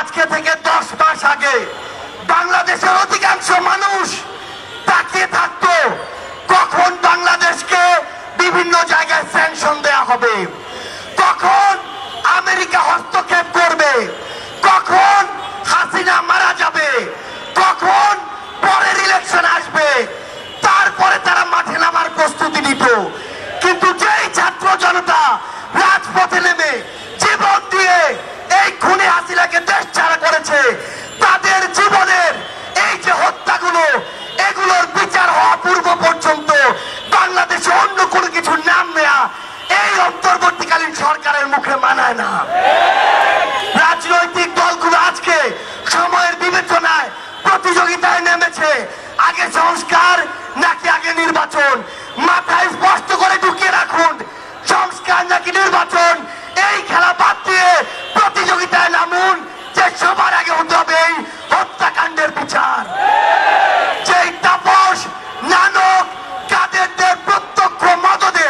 আজকে থেকে 10 মাস আগে বাংলাদেশের অধিকাংশ মানুষ তাকিয়ে থাকতো কখন বাংলাদেশকে বিভিন্ন জায়গায় স্যাংশন দেয়া হবে, কখন আমেরিকা হস্তক্ষেপ করবে, কখন হাসিনা মারা যাবে, কখন পরের ইলেকশন আসবে, তারপরে তারা মাঠে নামার প্রস্তুতি নিত। কিন্তু যেই ছাত্র জনতা রাজপথে নেমে জীবন দিয়ে এই খুনে হাসিনাকে দেশ ছাড়া করেছে, তাদের জীবনের এই যে হত্যাগুলো, এগুলোর বিচার হওয়া পূর্ব পর্যন্ত বাংলাদেশে অন্য কোনো কিছু নাম নেয়া এই অন্তর্বর্তীকালীন সরকারের মুখে মানায় না। রাজনৈতিক দলগুলো আজকে সময়ের বিবেচনায় প্রতিযোগিতায় নেমেছে, আগে সংস্কার নাকি আগে নির্বাচন। মাথায় স্পষ্ট করে ঢুকিয়ে রাখুন, সংস্কার নাকি নির্বাচন, এই খেলা বাদ দিয়ে প্রতিযোগিতায় নামুন যে সবার আগে হতে হবে এই হত্যাকাণ্ডের বিচার। যেই তাপস নানক কাদেরদের প্রত্যক্ষ মদদে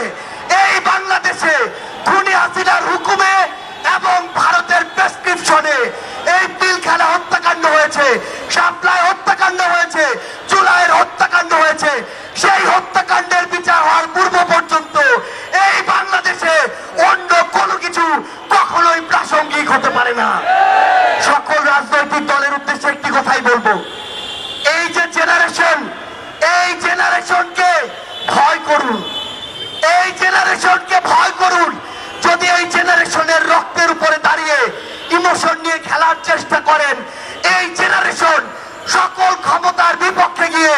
এই বাংলাদেশে খুনি হাসিনার হুকুমে এবং ভারতের প্রেসক্রিপশনে এই পিলখানা হত্যাকাণ্ড হয়েছে, শাপলায় হত্যাকাণ্ড হয়েছে, জুলাইয়ের হত্যাকাণ্ড হয়েছে, সেই হত্যাকাণ্ডের বিচার হওয়ার পূর্ব পর্যন্ত এই বাংলাদেশে অন্য কোনো কিছু কখনোই প্রাসঙ্গিক হতে পারে না। সকল রাজনৈতিক দলের উদ্দেশ্যে একটি কথাই বলবো, এই যে জেনারেশন, এই জেনারেশনকে ভয় করুন, এই জেনারেশনকে ভয় করুন। যদি এই জেনারেশনের রক্তের উপরে দাঁড়িয়ে ইমোশন নিয়ে খেলার চেষ্টা করেন, এই জেনারেশন সকল ক্ষমতার বিপক্ষে গিয়ে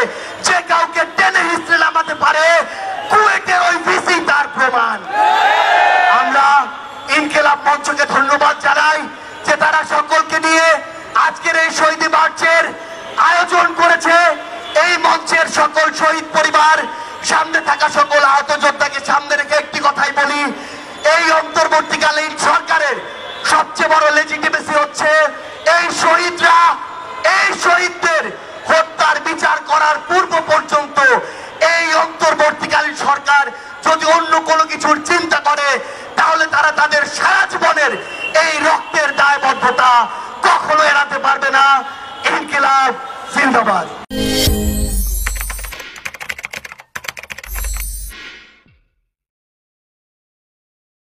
যে কাউকে টেনে হিস্ট্রি নামাতে পারে, কুয়েটের ওই ভিসি তার প্রমাণ। আমরা ইনকিলাব মঞ্চকে ধন্যবাদ জানাই যে তারা সকলকে নিয়ে আজকের এই শহীদ মার্চের আয়োজন করেছে। এই মঞ্চের সকল শহীদ পরিবার, সামনে থাকা সকল আহত যোদ্ধাকে সামনে রেখে একটি কথাই বলি, এই অন্তর্বর্তীকালীন সরকারের সবচেয়ে বড় লেজিটিমেসি হচ্ছে এই শহীদরা, এই শহীদদের হত্যার বিচার করার পূর্ব পর্যন্ত এই অন্তর্বর্তীকালীন সরকার যদি অন্য কোনো কিছুর চিন্তা করে, তাহলে তারা তাদের সারা জীবনের এই রক্তের দায়বদ্ধতা কখনো এড়াতে পারবে না। ইনকিলাব জিন্দাবাদ।